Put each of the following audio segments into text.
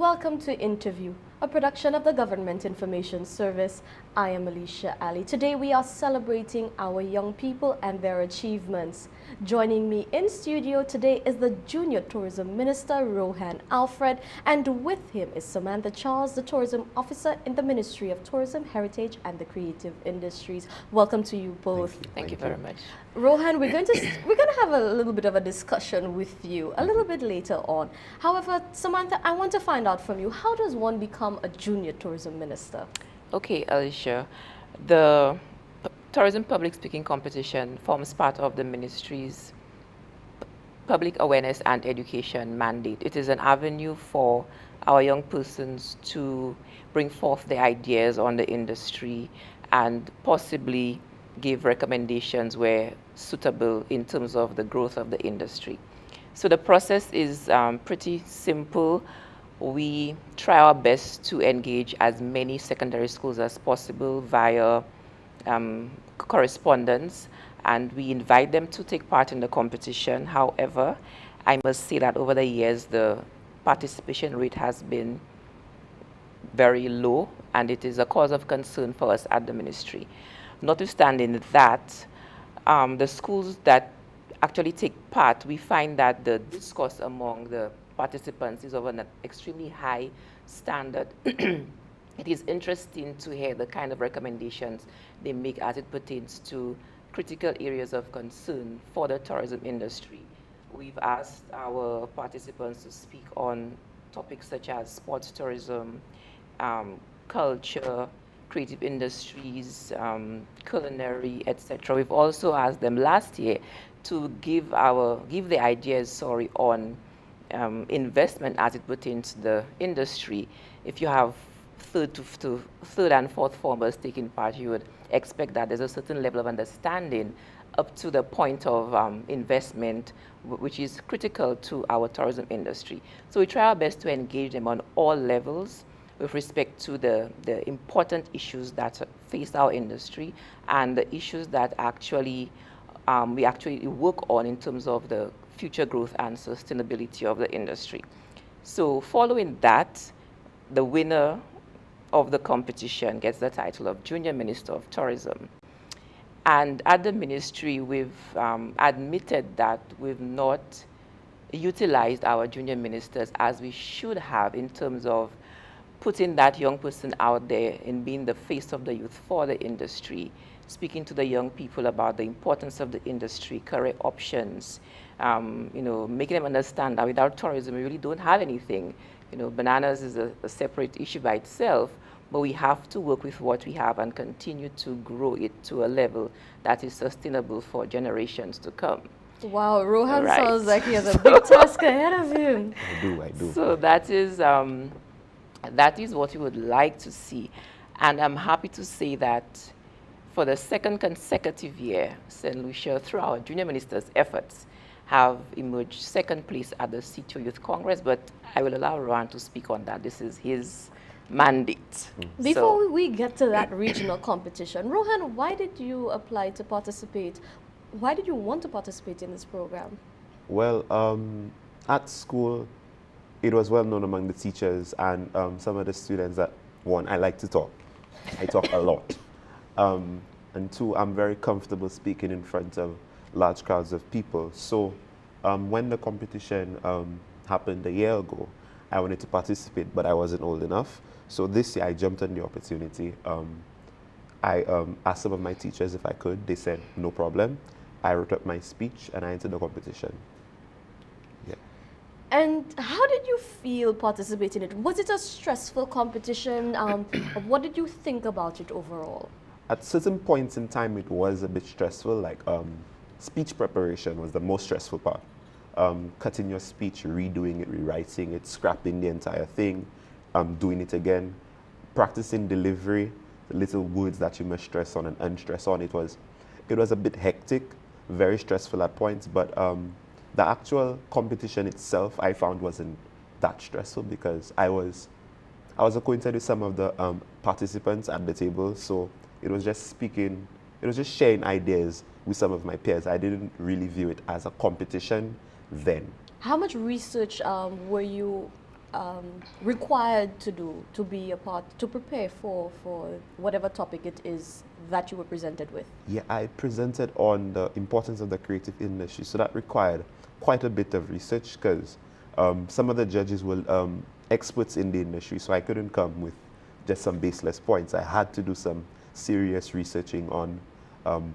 welcome to Interview, a production of the Government Information Service. I am Lucia. Today we are celebrating our young people and their achievements. Joining me in studio today is the Junior Tourism Minister, Rohan Alfred, and with him is Samantha Charles, the Tourism Officer in the Ministry of Tourism, Heritage and the Creative Industries. Welcome to you both. Thank you very much. Rohan, we're going to have a little bit of a discussion with you a little bit later on. However, Samantha, I want to find out from you, how does one become a Junior Tourism Minister? Okay, Alicia, the Tourism Public Speaking Competition forms part of the Ministry's Public Awareness and Education mandate. It is an avenue for our young persons to bring forth their ideas on the industry and possibly give recommendations where suitable in terms of the growth of the industry. So the process is pretty simple. We try our best to engage as many secondary schools as possible via correspondence, and we invite them to take part in the competition. However, I must say that over the years, the participation rate has been very low, and it is a cause of concern for us at the ministry. Notwithstanding that, the schools that actually take part, we find that the discourse among the participants is of an extremely high standard. It is interesting to hear the kind of recommendations they make as it pertains to critical areas of concern for the tourism industry. We've asked our participants to speak on topics such as sports tourism, culture, creative industries, culinary, etc. We've also asked them last year to give their ideas, on investment as it pertains to the industry. If you have third and fourth formers taking part, you would expect that there's a certain level of understanding up to the point of investment, which is critical to our tourism industry. So we try our best to engage them on all levels with respect to the important issues that face our industry and the issues that we actually work on in terms of the future growth and sustainability of the industry. So following that, the winner of the competition gets the title of Junior Minister of Tourism. And at the ministry, we've admitted that we've not utilized our junior ministers as we should have in terms of putting that young person out there and being the face of the youth for the industry, speaking to the young people about the importance of the industry, career options, making them understand that without tourism, we really don't have anything. Bananas is a separate issue by itself, but we have to work with what we have and continue to grow it to a level that is sustainable for generations to come. Wow, Rohan sounds like he has a big task ahead of him. I do. So that is what we would like to see. And I'm happy to say that for the second consecutive year, St. Lucia, through our junior minister's efforts, have emerged second place at the CTO Youth Congress, but I will allow Rohan to speak on that. This is his mandate. Before we get to that regional competition, Rohan, why did you apply to participate? Why did you want to participate in this program? Well, at school, it was well known among the teachers and some of the students that, one, I like to talk. I talk a lot. And two, I'm very comfortable speaking in front of large crowds of people. So when the competition happened a year ago, I wanted to participate, but I wasn't old enough. So this year I jumped on the opportunity. I asked some of my teachers if I could. They said, no problem. I wrote up my speech and I entered the competition. Yeah. And how did you feel participating in it? Was it a stressful competition? What did you think about it overall? At certain points in time, it was a bit stressful. Like speech preparation was the most stressful part. Cutting your speech, redoing it, rewriting it, scrapping the entire thing, doing it again, practicing delivery, the little words that you must stress on and unstress on. It was a bit hectic, very stressful at points, but the actual competition itself I found wasn't that stressful because I was acquainted with some of the participants at the table, so it was just speaking, it was just sharing ideas with some of my peers. I didn't really view it as a competition then. How much research were you required to do to be a part, to prepare for whatever topic it is that you were presented with? Yeah, I presented on the importance of the creative industry, so that required quite a bit of research because some of the judges were experts in the industry, so I couldn't come with just some baseless points. I had to do some serious researching on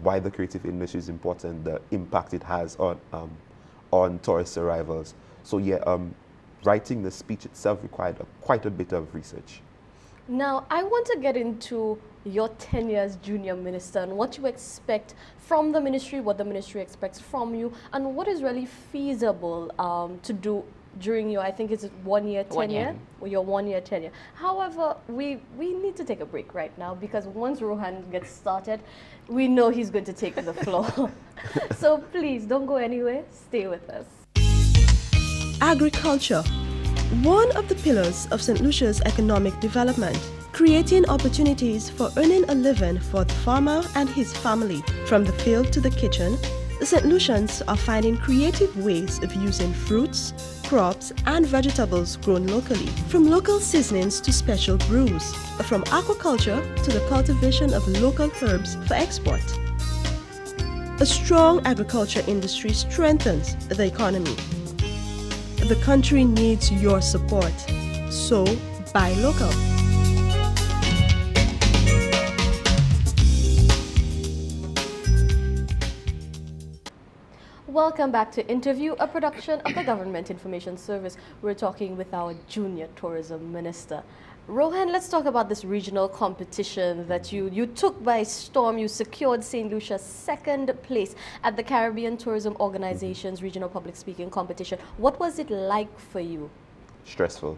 why the creative industry is important, the impact it has on tourist arrivals. So yeah, writing the speech itself required quite a bit of research. Now, I want to get into your tenure as junior minister and what you expect from the ministry, what the ministry expects from you, and what is really feasible to do during your, I think it's 1 year tenure, 1 year. or your 1 year tenure. However, we need to take a break right now because once Rohan gets started, we know he's going to take the floor. So please don't go anywhere, stay with us. Agriculture, one of the pillars of St. Lucia's economic development, creating opportunities for earning a living for the farmer and his family. From the field to the kitchen, the St. Lucians are finding creative ways of using fruits, crops, and vegetables grown locally, from local seasonings to special brews, from aquaculture to the cultivation of local herbs for export. A strong agriculture industry strengthens the economy. The country needs your support, so buy local. Welcome back to Interview, a production of the Government Information Service. We're talking with our junior tourism minister. Rohan, let's talk about this regional competition that you took by storm. You secured St. Lucia's second place at the Caribbean Tourism Organization's regional public speaking competition. What was it like for you? Stressful.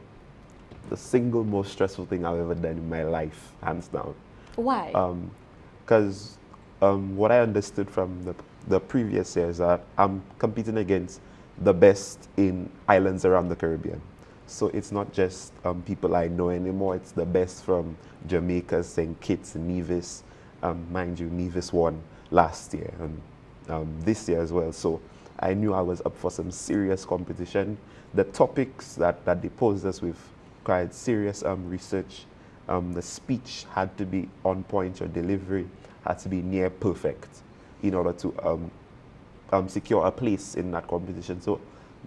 The single most stressful thing I've ever done in my life, hands down. Why? Because what I understood from the previous year is that I'm competing against the best in islands around the Caribbean. So it's not just people I know anymore, it's the best from Jamaica, St. Kitts, Nevis. Mind you, Nevis won last year and this year as well. So I knew I was up for some serious competition. The topics that they posed us with required serious research. The speech had to be on point, your delivery had to be near perfect in order to secure a place in that competition. So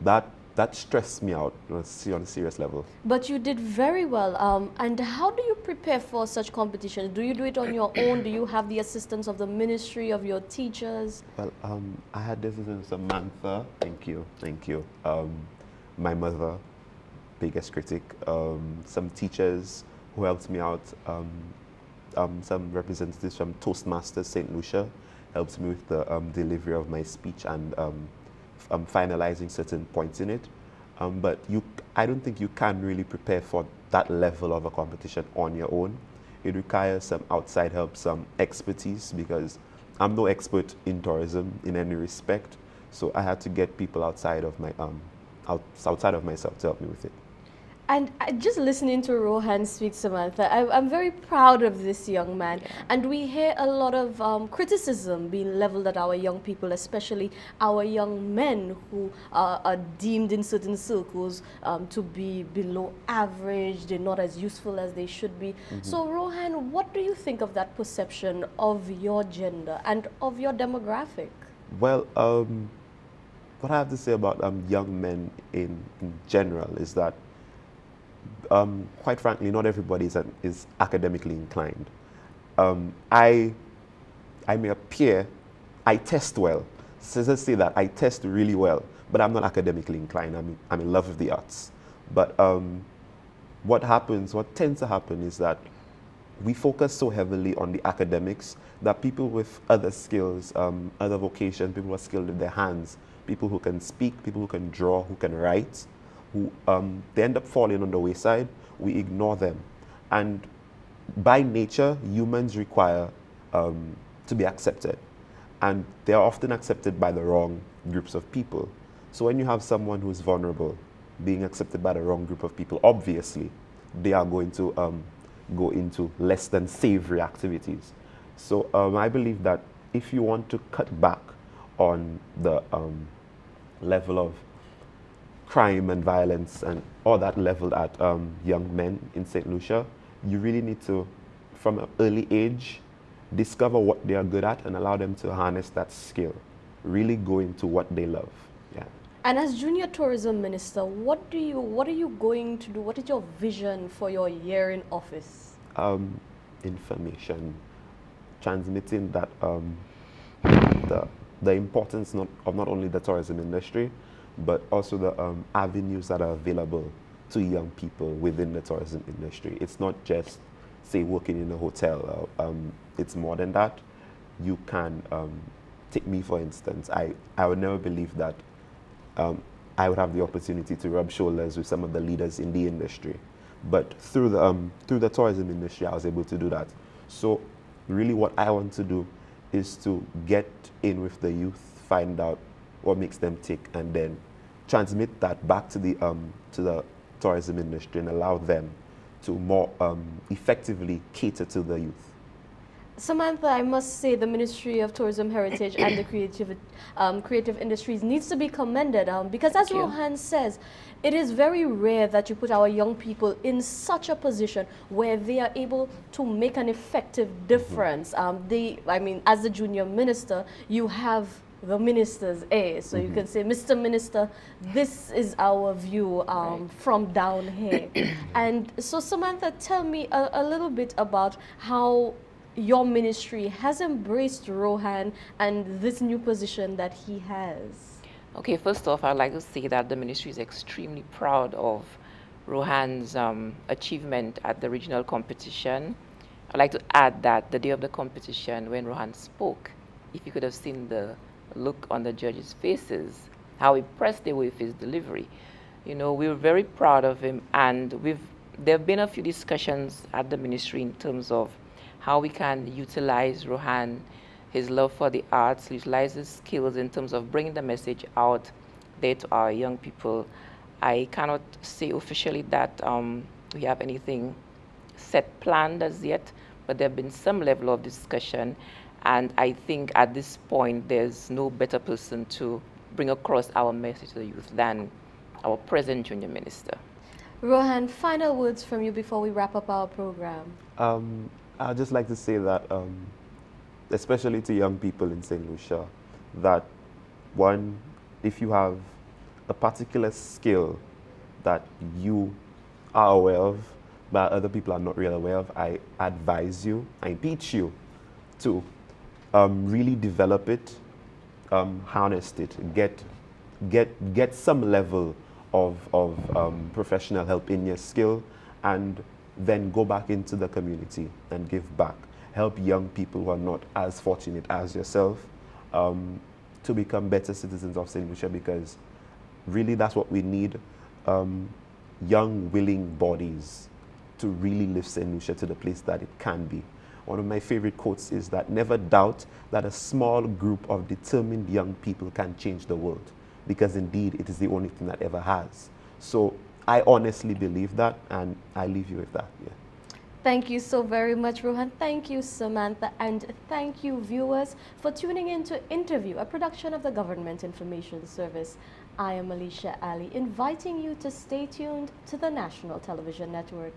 that stressed me out on a serious level. But you did very well. And how do you prepare for such competitions? Do you do it on your own? Do you have the assistance of the ministry, of your teachers? Well, I had the assistance of Samantha. Thank you. My mother, biggest critic. Some teachers who helped me out. Some representatives from Toastmasters St. Lucia helped me with the delivery of my speech and finalizing certain points in it. But I don't think you can really prepare for that level of a competition on your own. It requires some outside help, some expertise, because I'm no expert in tourism in any respect. So I had to get people outside of my outside of myself to help me with it. And just listening to Rohan speak, Samantha, I'm very proud of this young man. Yeah. And we hear a lot of criticism being leveled at our young people, especially our young men who are deemed in certain circles to be below average. They're not as useful as they should be. So Rohan, what do you think of that perception of your gender and of your demographic? Well, what I have to say about young men in general is that quite frankly, not everybody is academically inclined. I may appear, I test well. So let's say that I test really well, but I'm not academically inclined. I'm in love with the arts. But what tends to happen is that we focus so heavily on the academics that people with other skills, other vocations, people who are skilled with their hands, people who can speak, people who can draw, who can write, they end up falling on the wayside. We ignore them. And by nature, humans require to be accepted. And they are often accepted by the wrong groups of people. So when you have someone who is vulnerable being accepted by the wrong group of people, obviously, they are going to go into less than savory activities. So I believe that if you want to cut back on the level of crime and violence and all that leveled at young men in St. Lucia, you really need to, from an early age, discover what they are good at and allow them to harness that skill, really go into what they love. Yeah. And as Junior Tourism Minister, what are you going to do? What is your vision for your year in office? Information, transmitting that the importance of not only the tourism industry, but also the avenues that are available to young people within the tourism industry. It's not just, say, working in a hotel. It's more than that. You can take me, for instance. I would never believe that I would have the opportunity to rub shoulders with some of the leaders in the industry. But through the tourism industry, I was able to do that. So really what I want to do is to get in with the youth, find out what makes them tick, and then transmit that back to the tourism industry and allow them to more effectively cater to the youth. Samantha, I must say the Ministry of Tourism, Heritage and the creative industries needs to be commended because as Rohan says, it is very rare that you put our young people in such a position where they are able to make an effective difference. I mean, as the junior minister, you have the minister's A. So you can say, Mr. Minister, this is our view from down here. And so Samantha, tell me a little bit about how your ministry has embraced Rohan and this new position that he has. Okay, first off, I'd like to say that the ministry is extremely proud of Rohan's achievement at the regional competition. I'd like to add that the day of the competition, when Rohan spoke, if you could have seen the look on the judges' faces, how impressed they were with his delivery. You know, we were very proud of him, and there have been a few discussions at the ministry in terms of how we can utilize Rohan, his love for the arts, utilize his skills in terms of bringing the message out there to our young people. I cannot say officially that we have anything set planned as yet, but there have been some level of discussion, and I think at this point there's no better person to bring across our message to the youth than our present junior minister. Rohan, final words from you before we wrap up our program. I'd just like to say that, especially to young people in St. Lucia, that one, if you have a particular skill that you are aware of, but other people are not really aware of, I advise you, I impeach you to really develop it, harness it, get some level of professional help in your skill, and then go back into the community and give back. Help young people who are not as fortunate as yourself to become better citizens of St. Lucia, because really that's what we need, young, willing bodies to really lift St. Lucia to the place that it can be. One of my favorite quotes is that never doubt that a small group of determined young people can change the world, because indeed it is the only thing that ever has. So I honestly believe that, and I leave you with that. Yeah. Thank you so very much, Rohan. Thank you, Samantha, and thank you, viewers, for tuning in to Interview, a production of the Government Information Service. I am Lucia Ali, inviting you to stay tuned to the National Television Network.